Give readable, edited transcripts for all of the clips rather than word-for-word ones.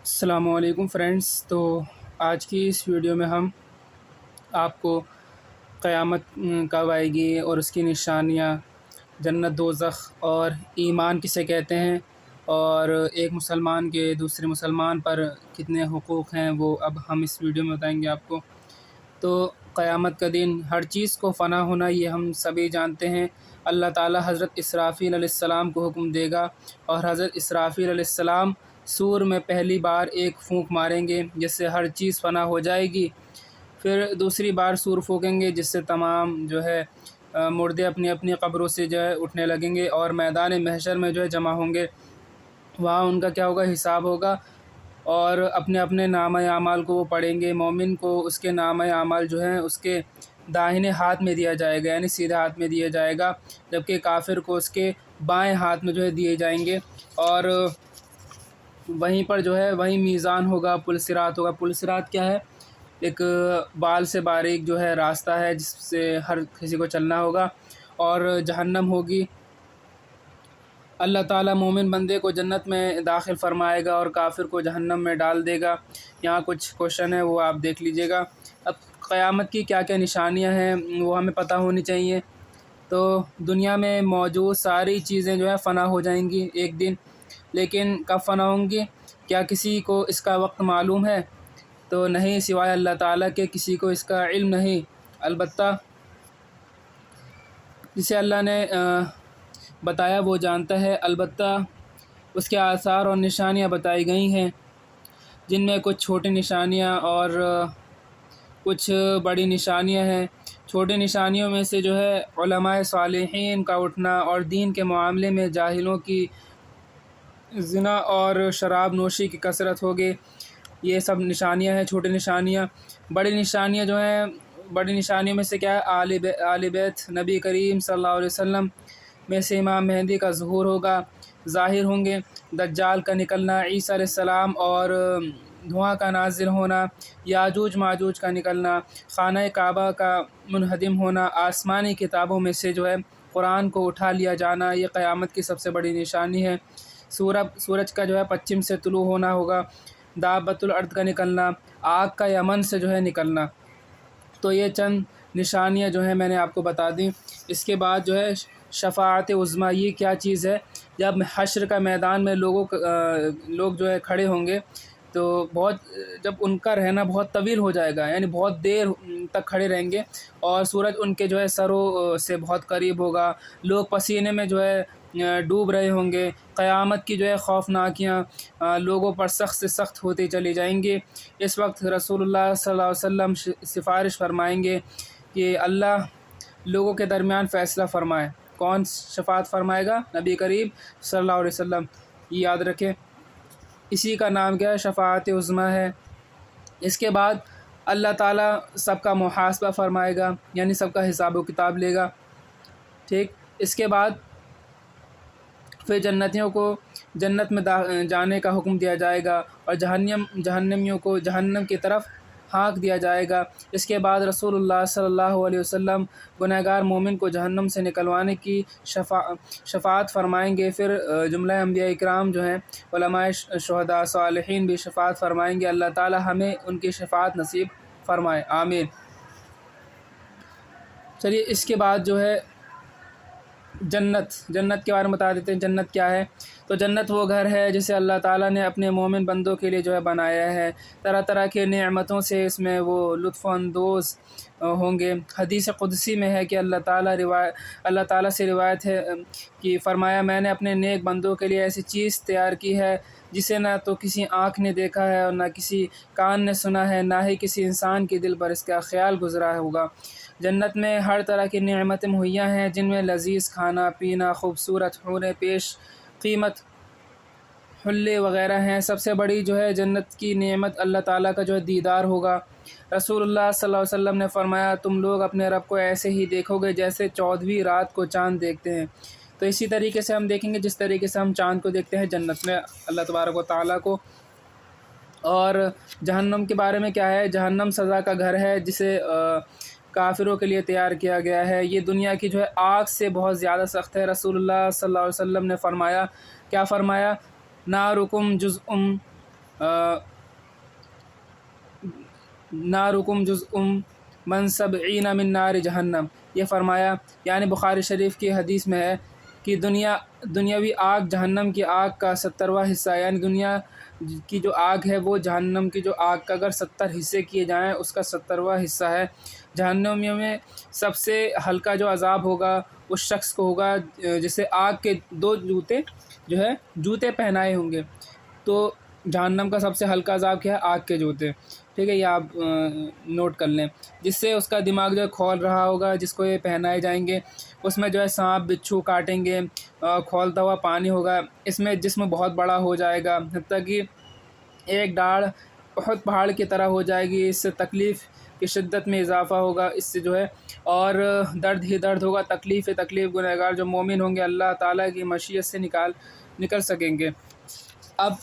السلام علیکم فرینڈس۔ تو آج کی اس ویڈیو میں ہم آپ کو قیامت کب آئے گی اور اس کی نشانیاں، جنت دوزخ اور ایمان کسے کہتے ہیں، اور ایک مسلمان کے دوسرے مسلمان پر کتنے حقوق ہیں، وہ اب ہم اس ویڈیو میں بتائیں گے آپ کو۔ تو قیامت کا دن، ہر چیز کو فنا ہونا، یہ ہم سبھی جانتے ہیں۔ اللہ تعالیٰ حضرت اسرافیل علیہ السلام کو حکم دے گا اور حضرت اسرافیل علیہ السلام سور میں پہلی بار ایک پھونک ماریں گے جس سے ہر چیز فنا ہو جائے گی۔ پھر دوسری بار سور پھونکیں گے جس سے تمام مردے اپنی اپنی قبروں سے اٹھنے لگیں گے اور میدان محشر میں جمع ہوں گے۔ وہاں ان کا کیا ہوگا، حساب ہوگا، اور اپنے اپنے نامہ اعمال کو وہ پڑھیں گے۔ مومن کو اس کے نامہ اعمال اس کے داہنے ہاتھ میں دیا جائے گا، یعنی سیدھے ہاتھ میں دیا جائے گا، جبکہ کافر کو اس کے بائیں ہاتھ میں دیے جائیں گے۔ اور وہیں پر وہیں میزان ہوگا، پل صراط ہوگا۔ پل صراط کیا ہے؟ ایک بال سے باریک راستہ ہے جس سے ہر کسی کو چلنا ہوگا۔ اور جہنم ہوگی۔ اللہ تعالیٰ مومن بندے کو جنت میں داخل فرمائے گا اور کافر کو جہنم میں ڈال دے گا۔ یہاں کچھ کوشچن ہے، وہ آپ دیکھ لیجئے گا۔ اب قیامت کی کیا کیا نشانیاں ہیں وہ ہمیں پتہ ہونی چاہیے۔ تو دنیا میں موجود ساری چیزیں فنا ہو جائیں گی ایک دن، لیکن کب فنا ہوں گی؟ کیا کسی کو اس کا وقت معلوم ہے؟ تو نہیں، سوائے اللہ تعالیٰ کے کسی کو اس کا علم نہیں۔ البتہ جسے اللہ نے بتایا وہ جانتا ہے۔ البتہ اس کے آثار اور نشانیاں بتائی گئی ہیں، جن میں کچھ چھوٹی نشانیاں اور کچھ بڑی نشانیاں ہیں۔ چھوٹی نشانیوں میں سے علماء صالحین کا اٹھنا اور دین کے معاملے میں جاہلوں کی زنا اور شراب نوشی کی کثرت ہوگی۔ یہ سب نشانیاں ہیں، چھوٹی نشانیاں۔ بڑی نشانیاں بڑی نشانیوں میں سے کیا ہے؟ آل بیت نبی کریم صلی اللہ علیہ وسلم میں سے امام مہدی کا ظہور ہوگا، ظاہر ہوں گے۔ دجال کا نکلنا، عیسیٰ علیہ السلام اور دھواں کا نازل ہونا، یاجوج ماجوج کا نکلنا، خانہ کعبہ کا منہدم ہونا، آسمانی کتابوں میں سے قرآن کو اٹھا لیا جانا، یہ قیامت کی سب سے بڑی نشانی ہے۔ سورج کا پچھم سے طلوع ہونا ہوگا، دابۃ الارض کا نکلنا، آگ کا یمن سے نکلنا۔ تو یہ چند نشانیاں میں نے آپ کو بتا دیں۔ اس کے بعد شفاعت عظمیٰ، یہ کیا چیز ہے؟ جب حشر کا میدان میں لوگ کھڑے ہوں گے، تو جب ان کا رہنا بہت طویل ہو جائے گا، یعنی بہت دیر تک کھڑے رہیں گے، اور سورج ان کے سروں سے بہت قریب ہوگا، لوگ پسینے میں ڈوب رہے ہوں گے۔ قیامت کی خوفناکیاں لوگوں پر سخت سے سخت ہوتی چلی جائیں گی۔ اس وقت رسول اللہ صلی اللہ علیہ وسلم سفارش فرمائیں گے کہ اللہ لوگوں کے درمیان فیصلہ فرمائے۔ کون شفاعت فرمائے گا؟ نبی کریم صلی اللہ علیہ وسلم۔ یہ یاد رکھیں، اسی کا نام کیا ہے؟ شفاعت عظمیٰ ہے۔ اس کے بعد اللہ تعالیٰ سب کا محاسبہ فرمائے گا، یعنی سب کا حساب و کتاب لے گا۔ ٹھیک، اس کے بعد پھر جنتیوں کو جنت میں جانے کا حکم دیا جائے گا، اور جہنمیوں کو جہنم کی طرف ہانک دیا جائے گا۔ اس کے بعد رسول اللہ صلی اللہ علیہ وسلم گنہگار مومن کو جہنم سے نکلوانے کی شفاعت فرمائیں گے۔ پھر جملہ انبیاء اکرام علماء، شہداء، صالحین بھی شفاعت فرمائیں گے۔ اللہ تعالی ہمیں ان کی شفاعت نصیب فرمائے، آمین۔ چلیے، اس کے بعد جنت کے بارے میں بتا دیتے ہیں۔ جنت کیا ہے؟ تو جنت وہ گھر ہے جسے اللہ تعالیٰ نے اپنے مومن بندوں کے لیے بنایا ہے۔ طرح طرح کے نعمتوں سے اس میں وہ لطف اندوز ہوں گے۔ حدیث قدسی میں ہے کہ اللہ تعالیٰ سے روایت ہے کہ فرمایا، میں نے اپنے نیک بندوں کے لیے ایسی چیز تیار کی ہے جسے نہ تو کسی آنکھ نے دیکھا ہے اور نہ کسی کان نے سنا ہے، نہ ہی کسی انسان کے دل پر اس کا خیال گزرا ہوگا۔ جنت میں ہر طرح کی نعمتیں مہیا ہیں، جن میں لذیذ کھانا پینا، خوبصورت حوریں پیش قیمت حلے وغیرہ ہیں۔ سب سے بڑی جنت کی نعمت اللہ تعالیٰ کا دیدار ہوگا۔ رسول اللہ صلی اللہ علیہ وسلم نے فرمایا، تم لوگ اپنے رب کو ایسے ہی دیکھو گے جیسے 14ویں رات کو چاند دیکھتے ہیں۔ تو اسی طریقے سے ہم دیکھیں گے جس طریقے سے ہم چاند کو دیکھتے ہیں جنت میں اللہ تبارک و تعالیٰ کو۔ اور جہنم کے بارے میں کیا ہے؟ جہنم سزا کا گھر ہے جسے کافروں کے لیے تیار کیا گیا ہے۔ یہ دنیا کی آگ سے بہت زیادہ سخت ہے۔ رسول اللہ صلی اللہ علیہ وسلم نے فرمایا، کیا فرمایا؟ نارکم جزء نارکم جزء من سبعین من نار جہنم، یہ فرمایا، یعنی بخاری شریف کی حدیث میں ہے کہ دنیاوی آگ جہنم کی آگ کا 70واں حصہ، یعنی دنیا کی جو آگ ہے وہ جہنم کی جو آگ کا اگر 70 حصے کیے جائیں اس کا 70واں حصہ ہے۔ جہنمیوں میں سب سے ہلکا جو عذاب ہوگا اس شخص کو ہوگا جسے آگ کے 2 جوتے پہنائے ہوں گے۔ تو جہنم کا سب سے ہلکا عذاب کیا ہے؟ آگ کے جوتے، ٹھیک ہے، یہ آپ نوٹ کر لیں، جس سے اس کا دماغ جو ہے کھول رہا ہوگا، جس کو یہ پہنائے جائیں گے، اس میں جو ہے سانپ بچھو کاٹیں گے، کھولتا ہوا پانی ہوگا، اس میں جسم بہت بڑا ہو جائے گا، حتیٰ کہ ایک ڈاڑھ احد پہاڑ کی طرح ہو جائے گی، اس سے تکلیف کی شدت میں اضافہ ہوگا، اس سے جو ہے اور درد ہی درد ہوگا، تکلیف گنہگار جو مومن ہوں گے اللہ تعالیٰ کی مشیت سے نکل سکیں گے۔ اب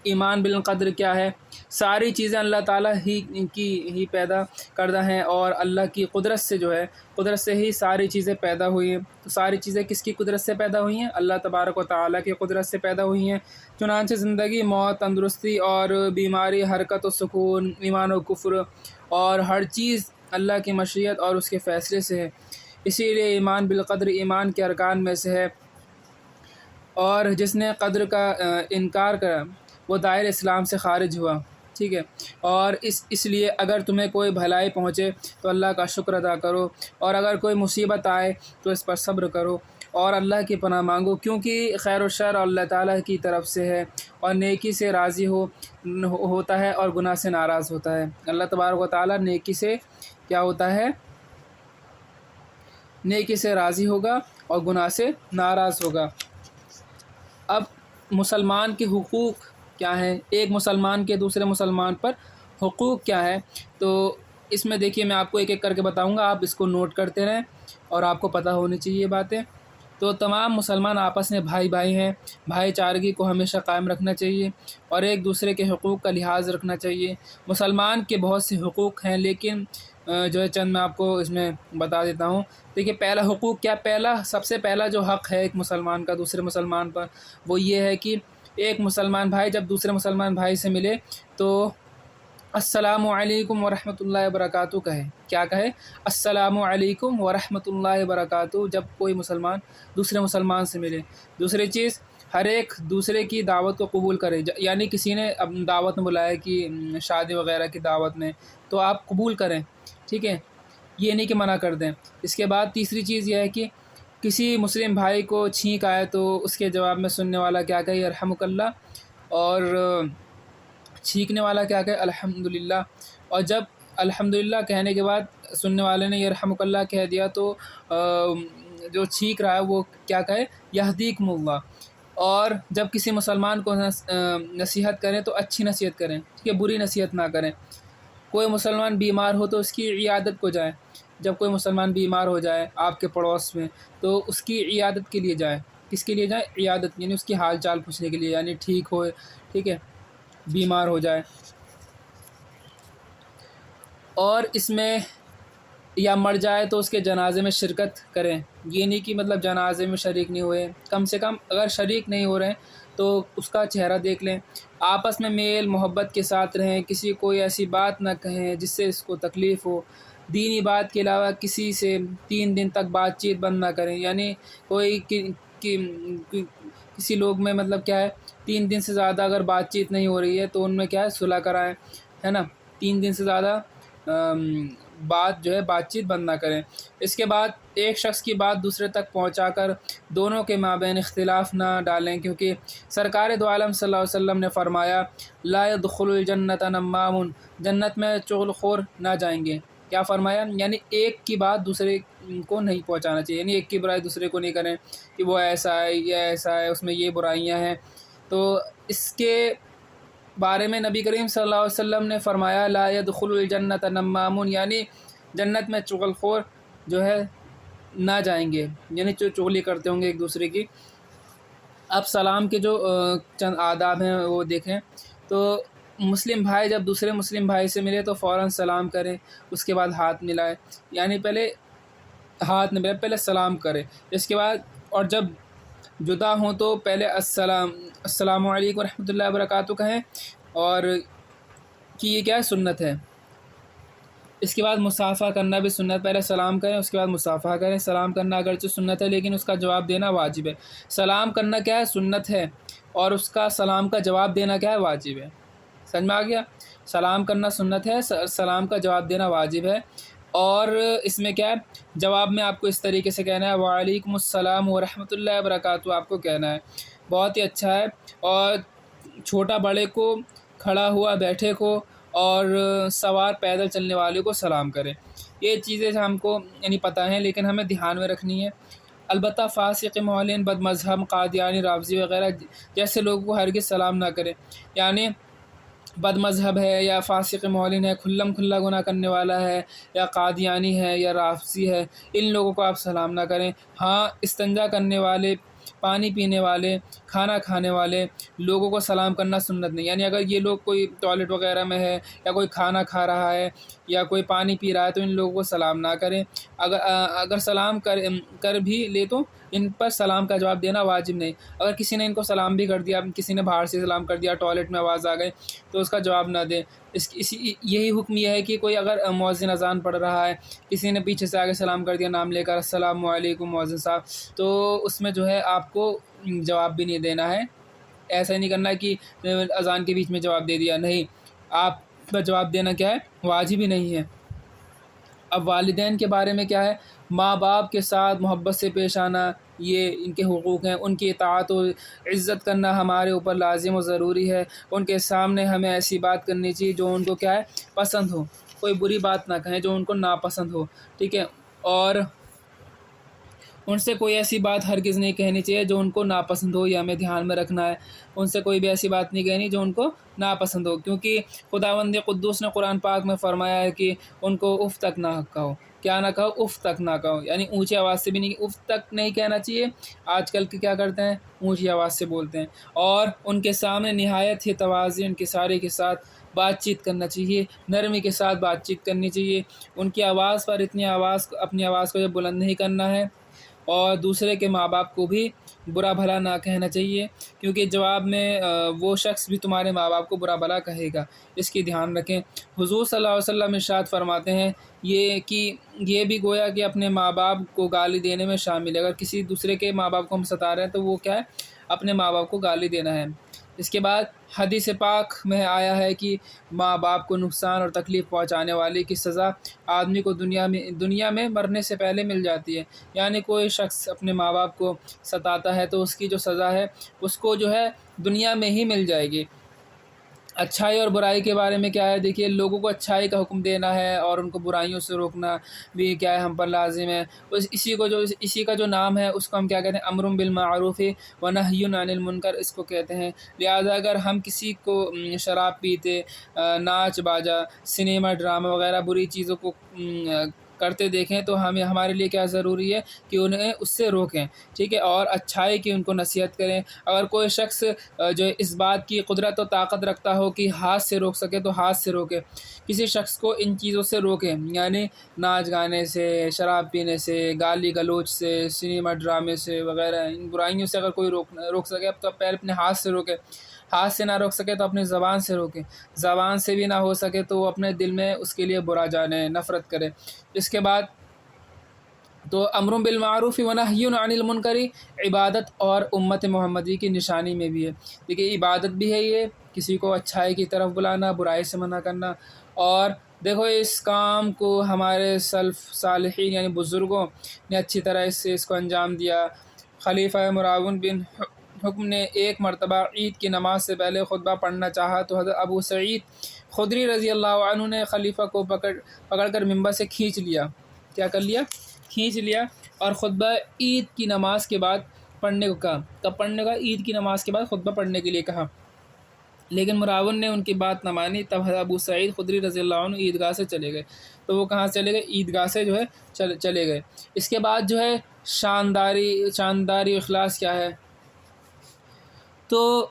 ایمان بالقدر کیا ہے؟ ساری چیزیں اللہ تعالیٰ ہی پیدا کردہ ہیں، اور اللہ کی قدرت سے جو ہے قدرت سے ہی ساری چیزیں پیدا ہوئی ہیں۔ تو ساری چیزیں کس کی قدرت سے پیدا ہوئی ہیں؟ اللہ تبارک و تعالیٰ کی قدرت سے پیدا ہوئی ہیں۔ چنانچہ زندگی، موت، تندرستی اور بیماری، حرکت و سکون، ایمان و کفر اور ہر چیز اللہ کی مشیت اور اس کے فیصلے سے ہے۔ اسی لیے ایمان بالقدر ایمان کے ارکان میں سے ہے، اور جس نے قدر کا انکار کرا وہ دائرہ اسلام سے خارج ہوا، ٹھیک ہے۔ اور اس لیے اگر تمہیں کوئی بھلائی پہنچے تو اللہ کا شکر ادا کرو، اور اگر کوئی مصیبت آئے تو اس پر صبر کرو اور اللہ کی پناہ مانگو، کیونکہ خیر و شر اللہ تعالیٰ کی طرف سے ہے، اور نیکی سے راضی ہوتا ہے اور گناہ سے ناراض ہوتا ہے۔ اللہ تبارک و تعالیٰ نیکی سے کیا ہوتا ہے؟ نیکی سے راضی ہوگا اور گناہ سے ناراض ہوگا۔ اب مسلمان کے حقوق کیا ہیں؟ ایک مسلمان کے دوسرے مسلمان پر حقوق کیا ہے؟ تو اس میں دیکھیے میں آپ کو ایک ایک کر کے بتاؤں گا، آپ اس کو نوٹ کرتے رہیں اور آپ کو پتہ ہونی چاہیے باتیں۔ تو تمام مسلمان آپس میں بھائی ہیں، بھائی چارگی کو ہمیشہ قائم رکھنا چاہیے اور ایک دوسرے کے حقوق کا لحاظ رکھنا چاہیے۔ مسلمان کے بہت سے حقوق ہیں، لیکن جو ہے چند میں آپ کو اس میں بتا دیتا ہوں۔ دیکھیے پہلا حقوق کیا؟ سب سے پہلا جو حق ہے ایک مسلمان کا دوسرے مسلمان پر، وہ یہ ہے کہ ایک مسلمان بھائی جب دوسرے مسلمان بھائی سے ملے تو السلام علیکم ورحمۃ اللہ وبرکاتہ کہے۔ کیا کہے؟ السلام علیکم ورحمۃ اللہ وبرکاتہ، جب کوئی مسلمان دوسرے مسلمان سے ملے۔ دوسری چیز، ہر ایک دوسرے کی دعوت کو قبول کرے، یعنی کسی نے اب دعوت میں بلایا کہ شادی وغیرہ کی دعوت میں، تو آپ قبول کریں، ٹھیک ہے، یہ نہیں کہ منع کر دیں۔ اس کے بعد تیسری چیز یہ ہے کہ کسی مسلم بھائی کو چھینک آئے تو اس کے جواب میں سننے والا کیا کہے؟ یرحمک اللہ، اور چھینکنے والا کیا کہے؟ الحمدللہ۔ اور جب الحمدللہ کہنے کے بعد سننے والے نے یرحمک اللہ کہہ دیا تو جو چھینک رہا ہے وہ کیا کہے؟ یہدیکم اللہ۔ اور جب کسی مسلمان کو نصیحت کریں تو اچھی نصیحت کریں، ٹھیک ہے، بری نصیحت نہ کریں۔ کوئی مسلمان بیمار ہو تو اس کی عیادت کو جائیں، جب کوئی مسلمان بیمار ہو جائے آپ کے پڑوس میں تو اس کی عیادت کے لیے جائیں۔ کس کے لیے جائیں؟ عیادت، یعنی اس کی حال چال پوچھنے کے لیے، یعنی ٹھیک ہو، ٹھیک ہے، بیمار ہو جائے۔ اور اس میں یا مر جائے تو اس کے جنازے میں شرکت کریں، یہ نہیں کہ مطلب جنازے میں شریک نہیں ہوئے، کم سے کم اگر شریک نہیں ہو رہے ہیں تو اس کا چہرہ دیکھ لیں۔ آپس میں میل محبت کے ساتھ رہیں، کسی کو ایسی بات نہ کہیں جس سے اس کو تکلیف ہو۔ دینی بات کے علاوہ کسی سے 3 دن تک بات چیت بند نہ کریں، یعنی کوئی کسی لوگ میں مطلب کیا ہے 3 دن سے زیادہ اگر بات چیت نہیں ہو رہی ہے تو ان میں کیا ہے صلح کرائیں، ہے نا، 3 دن سے زیادہ بات چیت بند نہ کریں۔ اس کے بعد ایک شخص کی بات دوسرے تک پہنچا کر دونوں کے مابین اختلاف نہ ڈالیں، کیونکہ سرکار دو عالم صلی اللہ علیہ وسلم نے فرمایا لا يدخل الجنت نمام، جنت میں چغل خور نہ جائیں گے۔ کیا فرمایا؟ یعنی ایک کی بات دوسرے کو نہیں پہنچانا چاہیے، یعنی ایک کی برائی دوسرے کو نہیں کریں کہ وہ ایسا ہے، یہ ایسا ہے، اس میں یہ برائیاں ہیں۔ تو اس کے بارے میں نبی کریم صلی اللہ علیہ وسلم نے فرمایا لا يدخل الجنت نمام، یعنی جنت میں چغل خور جو ہے نہ جائیں گے، یعنی چغلی کرتے ہوں گے ایک دوسرے کی۔ اب سلام کے جو چند آداب ہیں وہ دیکھیں تو مسلم بھائی جب دوسرے مسلم بھائی سے ملے تو فوراً سلام کریں، اس کے بعد ہاتھ ملائے، یعنی پہلے ہاتھ نہ ملائے، پہلے سلام کرے، اس کے بعد اور جب جدا ہوں تو پہلے السلام علیکم ورحمۃ اللہ وبرکاتہ کہیں، اور کہ یہ کیا ہے، سنت ہے۔ اس کے بعد مصافحہ کرنا بھی سنت، پہلے سلام کریں اس کے بعد مصافحہ کریں۔ سلام کرنا اگرچہ سنت ہے لیکن اس کا جواب دینا واجب ہے۔ سلام کرنا کیا ہے، سنت ہے، اور اس کا سلام کا جواب دینا کیا ہے، واجب ہے۔ سمجھ میں آ گیا؟ سلام کرنا سنت ہے، سلام کا جواب دینا واجب ہے، اور اس میں کیا ہے، جواب میں آپ کو اس طریقے سے کہنا ہے، وعلیکم السلام ورحمۃ اللہ وبرکاتہ آپ کو کہنا ہے۔ بہت ہی اچھا ہے، اور چھوٹا بڑے کو، کھڑا ہوا بیٹھے کو، اور سوار پیدل چلنے والے کو سلام کریں۔ یہ چیزیں ہم کو یعنی پتہ ہیں لیکن ہمیں دھیان میں رکھنی ہے۔ البتہ فاسق، معلن، بد مذہب، قادیانی، رافضی وغیرہ جیسے لوگوں کو ہرگز سلام نہ کریں۔ یعنی بد مذہب ہے یا فاسق معلن ہے، کھلم کھلا گناہ کرنے والا ہے، یا قادیانی ہے یا رافضی ہے، ان لوگوں کو آپ سلام نہ کریں۔ ہاں، استنجا کرنے والے، پانی پینے والے، کھانا کھانے والے لوگوں کو سلام کرنا سنت نہیں، یعنی اگر یہ لوگ کوئی ٹوائلٹ وغیرہ میں ہے، یا کوئی کھانا کھا رہا ہے، یا کوئی پانی پی رہا ہے، تو ان لوگوں کو سلام نہ کریں۔ اگر سلام کر بھی لے تو ان پر سلام کا جواب دینا واجب نہیں۔ اگر کسی نے ان کو سلام بھی کر دیا، کسی نے باہر سے سلام کر دیا، ٹوائلٹ میں آواز آ گئی، تو اس کا جواب نہ دیں۔ یہی حکم یہ ہے کہ کوئی اگر مؤذن اذان پڑھ رہا ہے، کسی نے پیچھے سے آگے سلام کر دیا نام لے کر، السلام علیکم مؤذن صاحب، تو اس میں جو ہے آپ کو جواب بھی نہیں دینا ہے۔ ایسا نہیں کرنا کہ اذان کے بیچ میں جواب دے دیا، نہیں، آپ کا جواب دینا کیا ہے، واجب ہی نہیں ہے۔ اب والدین کے بارے میں کیا ہے، ماں باپ کے ساتھ محبت سے پیش آنا، یہ ان کے حقوق ہیں، ان کی اطاعت و عزت کرنا ہمارے اوپر لازم و ضروری ہے۔ ان کے سامنے ہمیں ایسی بات کرنی چاہیے جو ان کو کیا ہے، پسند ہو، کوئی بری بات نہ کہیں جو ان کو ناپسند ہو، ٹھیک ہے، اور ان سے کوئی ایسی بات ہرگز نہیں کہنی چاہیے جو ان کو ناپسند ہو، یہ ہمیں دھیان میں رکھنا ہے۔ ان سے کوئی بھی ایسی بات نہیں کہنی جو ان کو ناپسند ہو، کیونکہ خداوند قدوس نے قرآن پاک میں فرمایا ہے کہ ان کو اف تک نہ کہو، کیا نہ کہو، اف تک نہ کہو، یعنی اونچی آواز سے بھی نہیں، اف تک نہیں کہنا چاہیے۔ آج کل کے کیا کرتے ہیں، اونچی آواز سے بولتے ہیں، اور ان کے سامنے نہایت ہی تواضع ان کے سارے کے ساتھ بات چیت کرنا چاہیے، نرمی کے ساتھ بات چیت کرنی چاہیے۔ ان کی آواز پر اپنی آواز کو جب بلند نہیں کرنا ہے، اور دوسرے کے ماں باپ کو بھی برا بھلا نہ کہنا چاہیے، کیونکہ جواب میں وہ شخص بھی تمہارے ماں باپ کو برا بھلا کہے گا، اس کی دھیان رکھیں۔ حضور صلی اللہ علیہ وسلم ارشاد فرماتے ہیں یہ بھی گویا کہ اپنے ماں باپ کو گالی دینے میں شامل ہے۔ اگر کسی دوسرے کے ماں باپ کو ہم ستا رہے ہیں تو وہ کیا ہے، اپنے ماں باپ کو گالی دینا ہے۔ اس کے بعد حدیث پاک میں آیا ہے کہ ماں باپ کو نقصان اور تکلیف پہنچانے والے کی سزا آدمی کو دنیا میں مرنے سے پہلے مل جاتی ہے۔ یعنی کوئی شخص اپنے ماں باپ کو ستاتا ہے تو اس کی جو سزا ہے اس کو جو ہے دنیا میں ہی مل جائے گی۔ اچھائی اور برائی کے بارے میں کیا ہے، دیکھیے، لوگوں کو اچھائی کا حکم دینا ہے اور ان کو برائیوں سے روکنا بھی کیا ہے، ہم پر لازم ہے۔ اسی کا جو نام ہے اس کو ہم کیا کہتے ہیں، امر بالمعروف و نہی عن المنکر، اس کو کہتے ہیں۔ لہٰذا اگر ہم کسی کو شراب پیتے، ناچ باجا، سنیما، ڈرامہ وغیرہ بری چیزوں کو کرتے دیکھیں تو ہمارے لیے کیا ضروری ہے کہ انہیں اس سے روکیں، ٹھیک ہے، اور اچھائی کی ان کو نصیحت کریں۔ اگر کوئی شخص جو اس بات کی قدرت و طاقت رکھتا ہو کہ ہاتھ سے روک سکے تو ہاتھ سے روکے، کسی شخص کو ان چیزوں سے روکیں، یعنی ناچ گانے سے، شراب پینے سے، گالی گلوچ سے، سنیما ڈرامے سے وغیرہ، ان برائیوں سے اگر کوئی روک سکے تو پہلے اپنے ہاتھ سے روکے۔ ہاتھ سے نہ روک سکے تو اپنی زبان سے روکے، زبان سے بھی نہ ہو سکے تو وہ اپنے دل میں اس کے لیے برا جانے، نفرت کرے۔ اس کے بعد تو امر بالمعروف و نہی عن المنکر عبادت اور امت محمدی کی نشانی میں بھی ہے۔ دیکھیے، عبادت بھی ہے یہ، کسی کو اچھائی کی طرف بلانا، برائی سے منع کرنا، اور دیکھو اس کام کو ہمارے سلف صالحین یعنی بزرگوں نے اچھی طرح اس کو انجام دیا۔ خلیفہ مروان بن حکم نے ایک مرتبہ عید کی نماز سے پہلے خطبہ پڑھنا چاہا تو حضرت ابو سعید خدری رضی اللہ عنہ نے خلیفہ کو پکڑ کر ممبر سے کھینچ لیا، کیا کر لیا، کھینچ لیا، اور خطبہ عید کی نماز کے بعد پڑھنے کو کہا۔ کب پڑھنے کا، عید کی نماز کے بعد خطبہ پڑھنے کے لیے کہا، لیکن مراون نے ان کی بات نہ مانی۔ تب حضرت ابو سعید خدری رضی اللہ عنہ عیدگاہ سے چلے گئے۔ تو وہ کہاں چلے گئے، عیدگاہ سے جو ہے چلے گئے۔ اس کے بعد جو ہے شانداری اخلاص کیا ہے، تو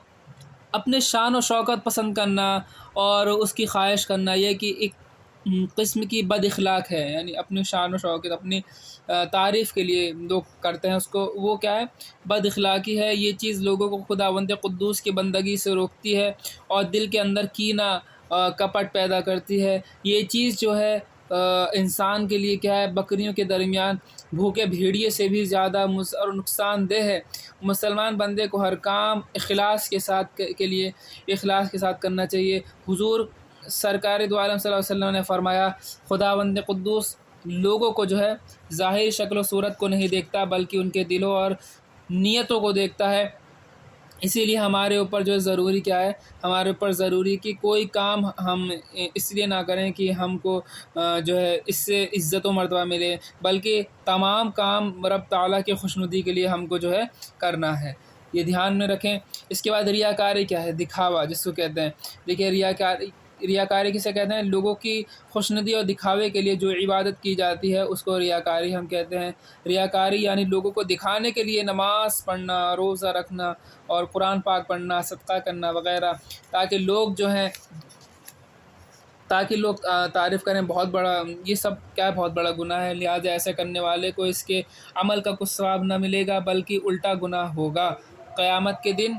اپنے شان و شوکت پسند کرنا اور اس کی خواہش کرنا، یہ کہ ایک قسم کی بد اخلاق ہے، یعنی اپنی شان و شوکت، اپنی تعریف کے لیے لوگ کرتے ہیں اس کو، وہ کیا ہے؟ بد اخلاقی ہے۔ یہ چیز لوگوں کو خداوند قدوس کی بندگی سے روکتی ہے اور دل کے اندر کینہ، کپٹ پیدا کرتی ہے۔ یہ چیز جو ہے انسان کے لیے کیا ہے؟ بکریوں کے درمیان بھوکے بھیڑیے سے بھی زیادہ مضر اور نقصان دہ ہے۔ مسلمان بندے کو ہر کام اخلاص کے ساتھ کے لیے اخلاص کے ساتھ کرنا چاہیے۔ حضور سرکار دو عالم صلی اللہ علیہ وسلم نے فرمایا، خداوند قدوس لوگوں کو جو ہے ظاہری شکل و صورت کو نہیں دیکھتا بلکہ ان کے دلوں اور نیتوں کو دیکھتا ہے۔ اسی لیے ہمارے اوپر جو ضروری کیا ہے؟ ہمارے اوپر ضروری کہ کوئی کام ہم اس لیے نہ کریں کہ ہم کو جو ہے اس سے عزت و مرتبہ ملے، بلکہ تمام کام رب تعالیٰ کی خوشنودی کے لیے ہم کو جو ہے کرنا ہے۔ یہ دھیان میں رکھیں۔ اس کے بعد ریاکاری کیا ہے؟ دکھاوا جس کو کہتے ہیں۔ دیکھیے ریاکاری کسے کہتے ہیں؟ لوگوں کی خوشنودی اور دکھاوے کے لیے جو عبادت کی جاتی ہے اس کو ریاکاری ہم کہتے ہیں۔ ریاکاری یعنی لوگوں کو دکھانے کے لیے نماز پڑھنا، روزہ رکھنا اور قرآن پاک پڑھنا، صدقہ کرنا وغیرہ، تاکہ لوگ جو ہیں تعریف کریں۔ بہت بڑا یہ سب کیا ہے؟ بہت بڑا گناہ ہے، لہٰذا ایسے کرنے والے کو اس کے عمل کا کچھ ثواب نہ ملے گا بلکہ الٹا گناہ ہوگا۔ قیامت کے دن